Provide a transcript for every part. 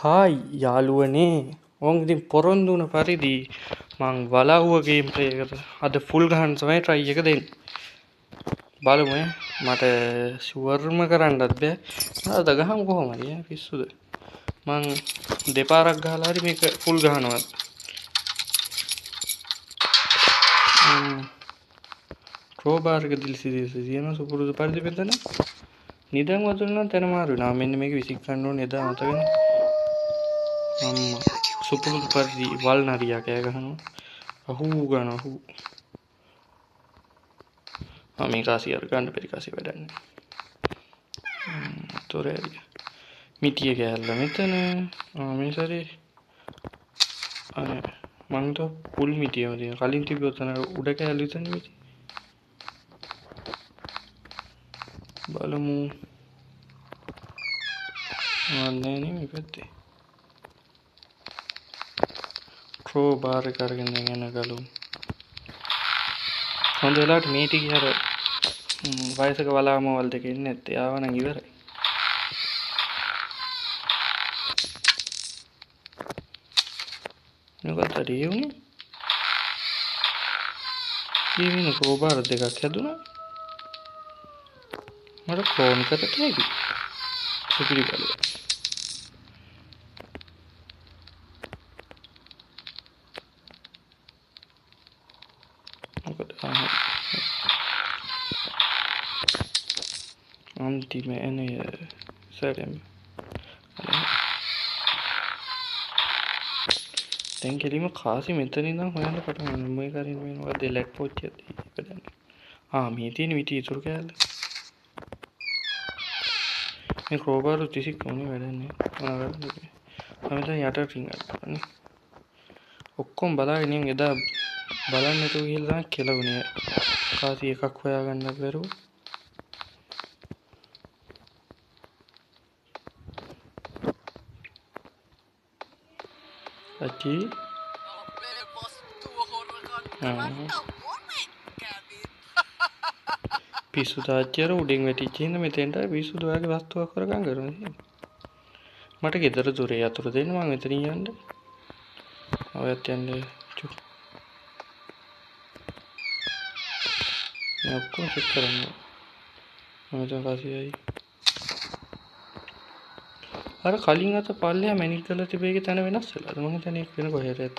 Hi යාළුවනේ ඕන් ඉතින් පොරොන්දු වුණ පරිදි මං වලව්ව ගේම් ප්ලේ එකට අද ෆුල් ගහන්න තමයි try එක දෙන්නේ. බලමු මට ෂුවර්ම කරන්නත් බෑ. අද ගහමු කොහොම හරි පිස්සුද. මං දෙපාරක් ගහලා හරි මේක ෆුල් ගහනවා. ක්‍රෝබාර් එක දිලිසි තියෙන සුපුරුදු පරිදි මෙතන නිදන් වතුන නම් තැන මාරු වෙනවා. මෙන්න මේක විසික් ගන්න ඕනේ එදා මතකනේ. අම්මා සුපුරුදු පරිදි වල් නරියා කෑ ගහනවා. අහූ ගන්න අහූ. මේ කාසිය අර ගන්න බැරි කාසිය වැඩන්නේ. තොරේ මිටිය කෑල්ල මෙතන. මේ සැරේ අනේ මං તો පුල් මිටියම තියෙන. කලින් තිබ්බොත් අර උඩ කෑල්ල විතරනේ මිටිය. බලමු. නෑ මේ පැත්තේ. ක්‍රෝබාර් එක අරගෙන යන ගලු. හොඳ වෙලාවට මේ ටික අර වයසක වලාමවල් දෙක ඉන්නේ නැත්තේ. ආව නම් ඉවරයි. මොකක්ද ඒ වුනේ? ඊවින ක්‍රෝබාර් දෙකක් හැදුනා. මට ක්ලෝන් කරට හැකි. සුපිරි බලය. මොකද අන්තිම එනේ සරම්. දැන් කෙලිම කාසි මෙතන ඉඳන් හොයන්න පටන් ගන්න. මේ කරින් මේ මොකද ලැක් පොච්චියද ඉපදන්නේ. මේ තියෙන විටි ඉතුරු කෑල්ල. මේ ක්‍රෝබාර් තිසික් කොහොමද වැඩන්නේ? මොනවද? මම දැන් යට රින් අරන්නේ. ඔක්කොම බලාගෙන ඉන්න එදා බලන්න තු ගිහලා කෙලවුනේ. කාසි එකක් හොයාගන්න බැරුව. අච්චි පිස්සු තාච්චියර උඩින් වැටිච්ච ඉන්න මෙතෙන්ට පිස්සු ඔයාගේ වස්තුවක් කරගන්න කරනවා. මට ගෙදර දොරේ අතුරු දෙන්න මම මෙතනින් යන්න. ඔයත් යන්නේ චු. මම ඔක්කොම චෙක් කරනවා. මම දැන් කාසියයි. අර කලින් අත පල්ලෙහා මැනික් කරලා තිබේගේ තැන වෙනස් වෙලාද? මම හිතන්නේ ඒක වෙන කොහෙද ඇත්තද?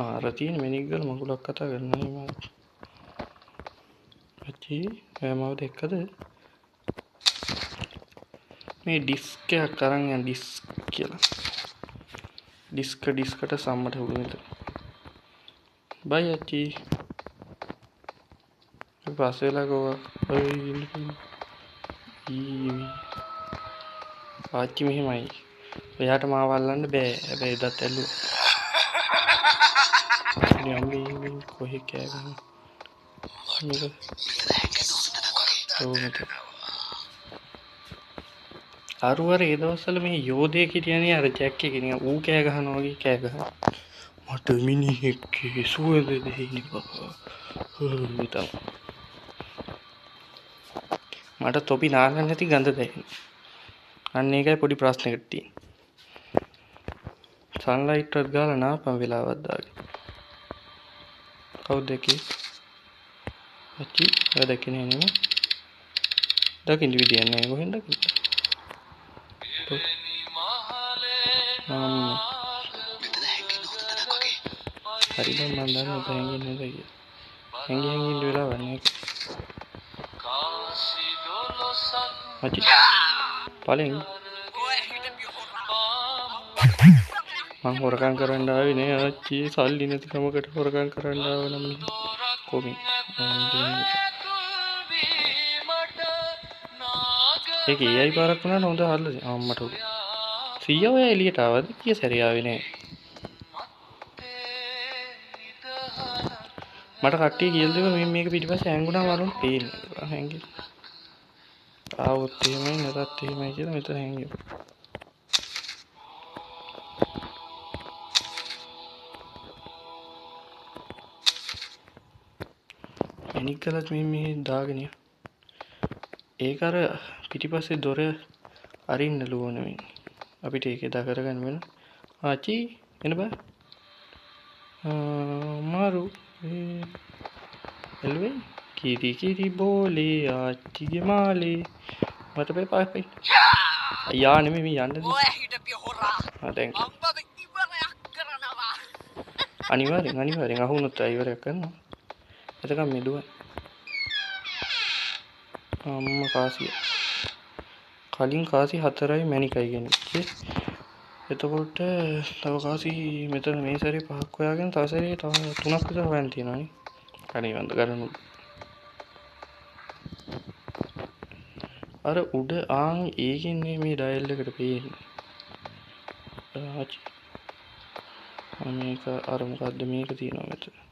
අර තියෙන මැනික් ගල මගුලක් කතා කරනවා නේ මම. අච්චි මම දැක්කද? මේ ඩිස්ක් එකක් අරන් යන ඩිස්ක් කියලා. ඩිස්කට සම්මත හුළු මෙතන. බයි අච්චි. පස්සෙලා ගෝවා. ආච්චි මෙහෙමයි. ඔයාට මාව අල්ලන්න බෑ. හැබැයි එදත් ඇල්ලුවා. යම්මි කොහෙ කෑ ගහන. මේක. අර ඒ දවස්වල මේ යෝධයෙ හිටියනේ අර ජැක් එකේ නිකන් ඌ කෑ ගහනවා වගේ කෑ ගහනවා. මට මිනිහෙක්ගේ සුවඳ දෙහිනි බබා. මට තොපි නාගන්න නැති ගඳ දැනෙනවා. අන්න ඒකයි පොඩි ප්‍රශ්නයකට තියෙන්නේ. සන්ලයිට් එකත් ගාලා නාපම් වෙලාවක් දාගෙන. කවුද දැකේ? අච්චි ඔය දැකේ නෑ නේ. දකින්න විදියක් නෑ කොහෙන්ද දකින්නේ? හරි බං මන් දන්නේ නැත හැංගින්නේ නැත කියලා. හැංගින්න වෙලාවක් නෑ. අච්චි පලෙන් මං හොරකම් කරන්න ආවේ නේ අච්චි සල්ලි නැති කමකට හොරකම් කරන්න ආව නම් කොමි ඒක ඊයි පාරක් වුණාට හොඳ හල්ලද අම්මට උඩ 100 ඔය එළියට ආවද කී සැරේ ආවේ නේ මට කට්ටිය කියලා දෙව මේක පිටිපස්සේ හැංගුණා වරුන් පේන්නේ හැංගි ආවොත් එහෙමයි නැතත් එහෙමයි කියලා මෙතන හැංගිමු අනික් කලත් මේ දාගෙන ඒක අර පිටිපස්සේ දොර අරින්න ලුවන මේ අපිට ඒක එදා කරගන්න වෙන ආච්චි එන්න බෑ මාරු එල්වේ කිරි කිරි බෝලේ ආච්චිගේ මාලේ මට බෑ පාපයි අයියා නෙමෙයි මේ යන්නද ඔය හිටපිය හොරා දැන් අම්බද ඉවරයක් කරනවා අනිවාර්යෙන් අහුනොත් ඉවරයක් කරනවා එතකම් මෙදුවා අම්මා කාසිය කලින් කාසි 4යි මැනිකයි ගෙනිච්චේ එතකොට තව කාසි මෙතන මේ සැරේ 5ක් හොයාගෙන තව සැරේ තව 3ක් විතර හොයන්න තියෙනවානේ අනේ වන්ද ගන්න අර උඩ ආන් ඒකින්නේ මේ ඩයල් එකට පේන්නේ ආච්චි මේක අර මොකද්ද මේක තියෙනවා මෙතන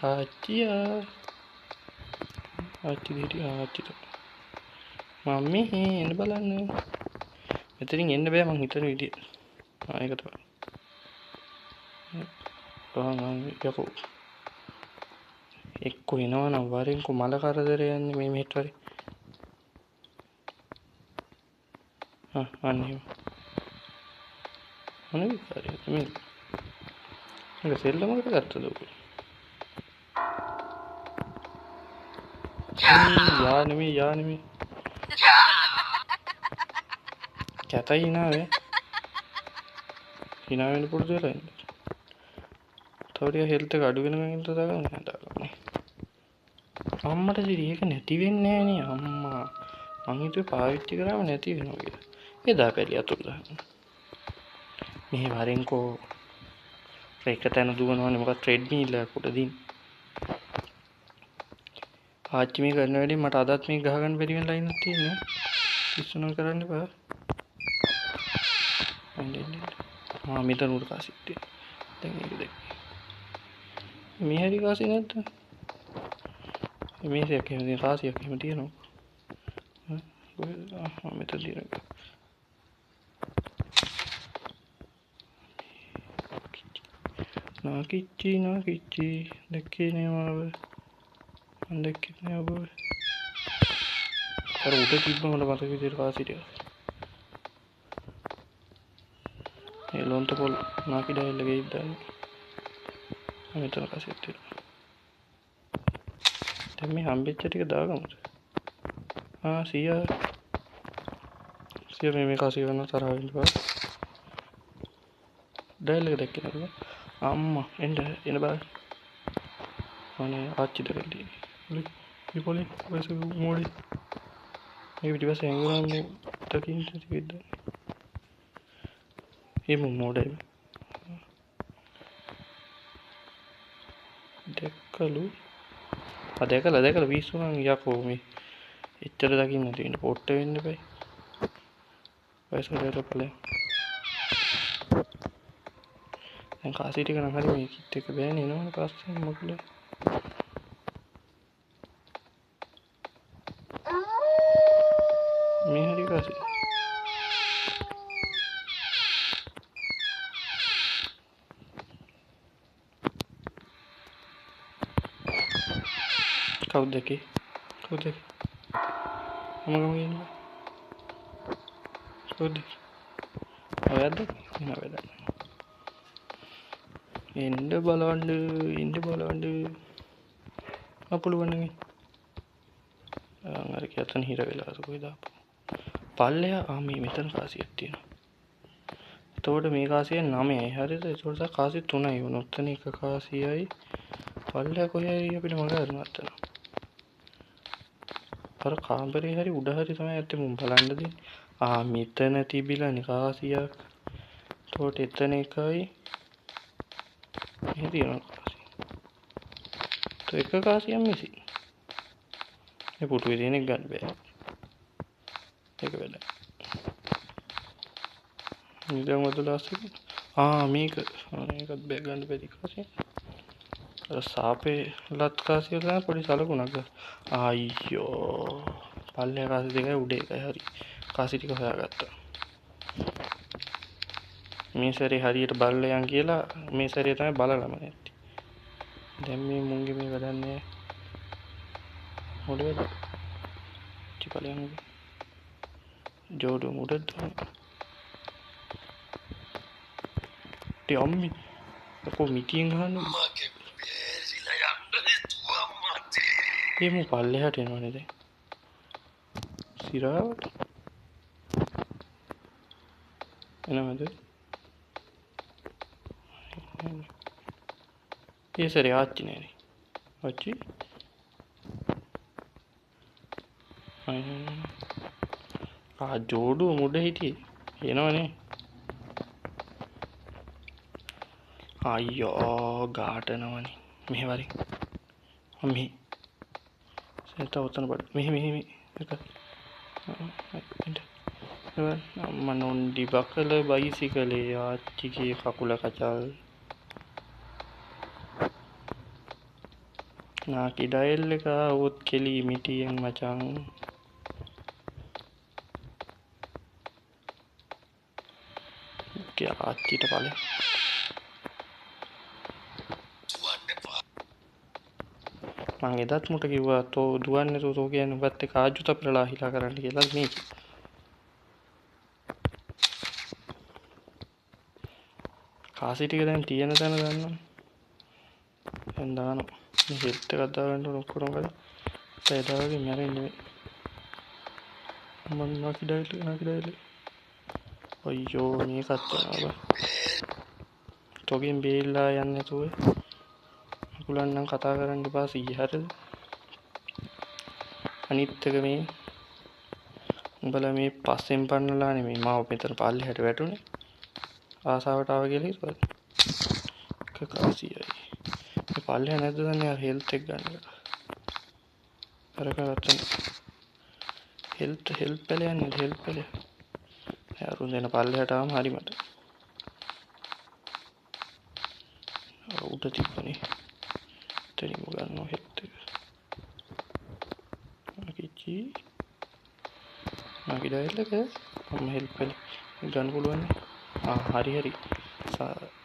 ආච්චියා ආච්චි දෙටි ආච්චිට මම්මි එන්න බලන්න මෙතනින් එන්න බෑ මං හිතන විදියට ඒක තමයි යකෝ එක්ක එනවා නම් වරෙන්කො මල කරදර යන්නේ මේ මෙහෙට වරේ අනේ අනේ විකාරය මේ ඒක සෙල්ලමකට ගත්තද ඔක යානෙමි කැතයි නාවේ hina වෙන්න පුරුදු වෙලා ඉන්න. තව ටික හෙල්ත් එක අඩු වෙනකන් ඉන්න දාගන්න හදාගන්න. අම්මට ඉතින් ඒක නැති වෙන්නේ නෑනේ අම්මා. මං හිතුවේ පාවිච්චි කරාම නැති වෙනවා කියලා. එදා පැලිය අතුරු දාන්න. මේ වරෙන්කෝ ඒක තැන දුවනවනේ මොකක් ට්‍රෙඩ්මිල් එකක් උඩ දින්. ආච්චි මේ කරන වැඩේ මට අදත් මේ ගහගන්න බැරි වෙන ලයින් එකක් තියෙනවා. ඉස්සුණු කරන්න බෑ. මෙතන උඩ කාසියක් තියෙනවා. දැන් මේක දෙන්න. මේ හැරි කාසිය නැද්ද? මේසයක් එහෙම තියෙන කාසියක් එහෙම තියෙනවා. මෙතන තියෙනවා. නාකිච්චි දැක්කේ නේ මාව. මම දැක්කේ නෑ ඔබ. අර උඩ තිබ්බ මට මතක විදියට කාසිය ටික. ඒ ලොන්ත පොල් නාකි ඩයල් එකේ ඉද්දානේ. මෙතන කාසියක් තියෙනවා. දැන් මේ හම්බෙච්ච ටික දාගමුද? සිය මේ කාසිය ගන්න තරහ වෙන්න බෑ. ඩයල් එක දැක්කේ නේද? අම්මා එන්න බෑ. අනේ ආච්චි දෙකල්ලි. ඉපොලේ වයස මොඩි. මේ පිටිපස්ස ඇඟුරම් දකින්න තිබෙද්ද. මේ මොඩේ. දැකලා විශ්වාසම් යකෝ මේ එච්චර දකින්න තියෙන පොට්ට වෙන්න බෑ. වයසට බලන්න. දැන් කාසි ටික නම් හරි මේ කිට් එක බෑනේ නෝන පස්සේ මොකද? මේ හරි කාසි. කවුද කි? මම කියන්නේ. කවුද? ඔයද? නෑ වැඩ. එන්න බලන්න අපුලුවන්න නේ අර කියතන හිර වෙලා කොයිද ආපු පල්ලෙහා මේ මෙතන කාසියක් තියෙනවා එතකොට මේ කාසිය 9යි හරිද ඒකට කාසිය 3යි වුණොත් තන එක කාසියයි පල්ලෙහා කොහේ අපිට මග හරිනවද අර කාමරේ හරි උඩ හරි තමයි ඇත්තේ මුන් බලන්න දෙන්නේ මෙතන තිබිලානේ කාසියක් එතකොට එතන එකයි ये तीनों कासी तो एक कासी हम मिसी ये पुट भी देने गन पे एक बेला इधर मतलब लास्ट මේක මේකත් බෑ ගන්න බැරි කාසිය අර සාපේ ලත් කාසිය ගන්න පොඩි සලකුණක් අයියෝ පල්ලේ කාසිය දෙකයි උඩ එකයි හරි කාසිය ටික හොයාගත්තා මේ සැරේ හරියට බලලා යන් කියලා මේ සැරේ තමයි බලලම නැත්තේ. දැන් මේ මුංගේ මේ වැඩන්නේ මොඩ වෙද? ආච්චි ඵලයන් ජෝඩු මුඩද ටි අම්මි කො මිටියෙන් ගහන්නේ එමු පල්ලෙහාට එනවනේ දැන් සිරාවට එනවද ඒ සරේ ආච්චි නේනේ ආච්චි ජෝඩුව මුඩ හිටියේ එනවනේ අයියෝ ගාටනවනේ මෙහෙ වරින් මෙහෙ සෙන්ට ඔතන බඩ මෙහෙ එක අම්ම නොන්ඩි බකල බයිසිකලේ ආච්චිගේ කකුල කචල් නාකි ඩයල් එක આવොත් කෙලී මිටියෙන් මචං ආච්චිට ඵලෙ මං එදත් මුට කිව්වා තෝ දුවන්නේ තෝ කියන්නේ ඔබත් එක්ක ආජුත අපලලා හිලා කරන්න කියලා මේ කාසි ටික දැන් තියෙන තැන දන්නවනේ දැන් දානවා මේ හෙල්ත් එකක් දාගන්න ඕන ඔක්කොම කරලා එදාගේ මැරෙන්නේ මම නාකිඩයිල අයියෝ මේකත් යනවා තෝගෙන් බේල්ලා යන්නේ නැතුව අකුලන් නම් කතා කරන්න එපා සීය හරිද අනිත් එක මේ උඹලා මේ පස්සෙන් පන්නලා නෙමෙයි මාව මෙතන පල්ලෙහාට වැටුනේ ආසාවට ආව කියලා හිතුවද කකාසියයි මේ පල්ලෙහා නැද්ද දන්නේ අර හෙල්ත් එක ගන්න අර කරත්තන හෙල්ත් පැල යන්නේ හෙල්ත් පැල අරුන් දෙන පල්ලෙහාට ආවම හරි මට උඩ තිබ්බනේ එතනින්ම ගන්නවා හෙල්ත් එක කිචි මගේ ඩයල් එක මම හෙල්ප් පැල ගන්න පුළුවන් හරි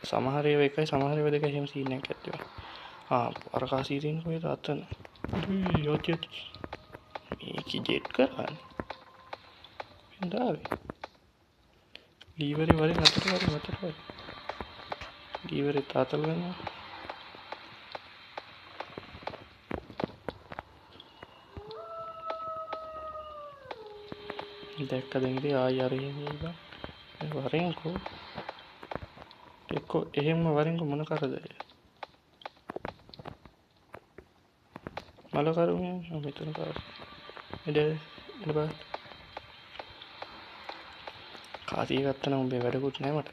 සමහර ඒවා එකයි සමහර ඒවා දෙකයි එහෙම සීන් එකක් ඇත්තේ අර කාසී තියෙන කොහෙද අතන යෝච්චි මේක ජෙට් කරන්නේ ඉඳාවේ ලීවරේ වලින් අතට වරින් ලීවරේ තාතල් ගන්නවා දැක්ක දෙන්නේ ආයි අර එහෙම වරින්කෝ එක්ක එහෙම වරින්කෝ මොන කරදරය මල කරුනේ මෙතන කර එද බා කාසිය ගත්තා නම් උඹේ වැඩකුත් නැහැ මට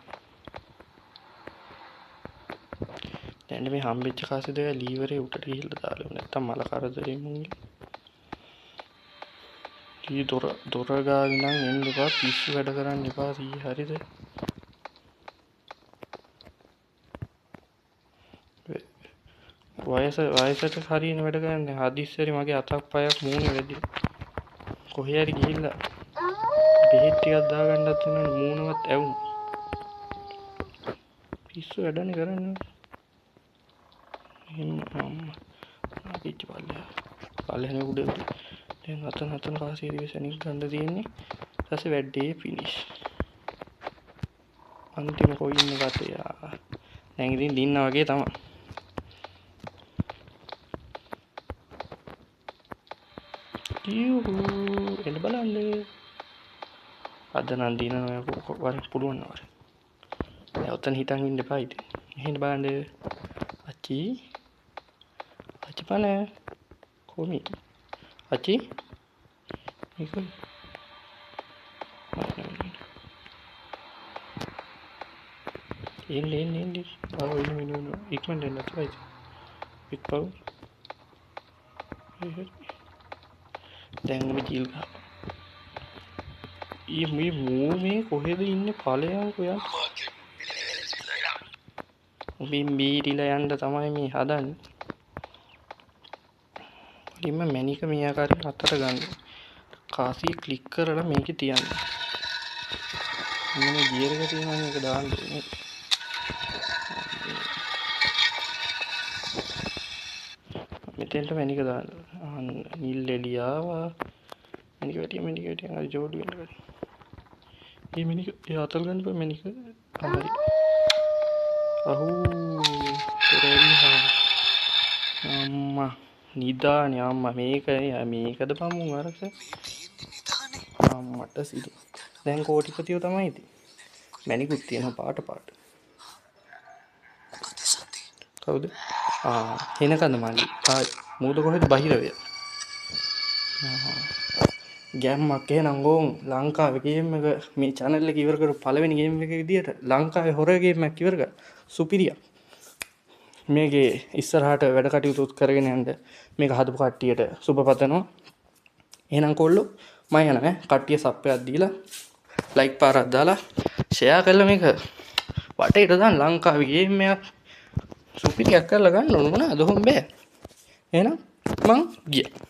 දැන් මේ හම්බෙච්ච කාසිය දෙක ලීවරේ උඩට ගිහිල්ලා දාලා නැත්තම් මල කරදරේ මුංගේ ඊ දොර ගාවින් නම් එන්න එපා පිස්සු වැඩ කරන්න එපා සී හරිද වයසට හරියන වැඩ කරන්නේ හදිස්සියට මගේ අතක් පයක් මූණේ වැදී කොහේ හරි ගිහිල්ලා බෙහෙත් ටිකක් දාගන්නත් වෙන මූණවත් ඇවුන පිස්සු වැඩනේ කරන්නේ එහෙම අපිච්ච පල්ලෙහානේ උඩ දැන් අතන කාසිය දිවසනින් ගන්න තියෙන්නේ ඊට පස්සේ වැඩේ ෆිනිෂ් අන්තිම කොයින් එකට යා දැන් ඉතින් දින්න වගේ තමයි එන්න බලන්න අද නම් දිනනවා වරක් පුළුවන් නවර දැන් ඔතන හිටන් ඉන්න එපා ඉතින් එහෙන් බලන්න අච්චි පණ කොමි අච්චි මේක එන්න ආව ඉන්න ඉක්මනට එන්න තමයි පිටපව් දැන් මේ ජීල් ගහ මේ මූමේ කොහෙද ඉන්නේ ඵලයන් කොයන් උඹින් බීරිලා යන්න තමයි මේ හදන්නේ ඉතින් මැනික මේ ආකාරයෙන් අතට ගන්න කාසිය ක්ලික් කරලා මේකේ තියන්න මෙන්න ගියර් එක තියෙනවා මේක දාන්න ඕනේ මෙතෙන්ට මැනික දාන්න නිල් එළියාව මිනික අර ජෝඩි වෙන්න බැරි. මේ මිනික ඒ අතල් ගන්න බෑ මිනික. තමයි. අම්මා නිදානේ අම්මා මේකද පමුන් අරක අම්මට සිදු. දැන් කෝටිපතියෝ තමයි ඉතින්. මැනිකුත් තියෙනවා පාට. කවුද? හෙනකඳ මල්ලි. මූද කොහෙද බහිරවය? ගෑම්මක් එහෙනම් ඕන් ලංකාවේ ගේම් එක මේ channel එක ඉවර කරු පළවෙනි ගේම් එක විදියට ලංකාවේ හොරර් ගේම් එකක් ඉවර කරා. සුපිරිය. මේකේ ඉස්සරහට වැඩ කටයුතු කරගෙන යන්න මේක හදපු කට්ටියට සුබ පතනවා. එහෙනම් කොල්ලෝ මම යනවා කට්ටිය සප්පයක් දීලා ලයික් පාරක් දාලා ෂෙයා කරලා මේක වටේට දාන්න ලංකාවේ ගේම් එකක් සුපිරියක් කරලා ගන්න ඕන මොනවාද හොම් බෑ. එහෙනම් මං ගියා.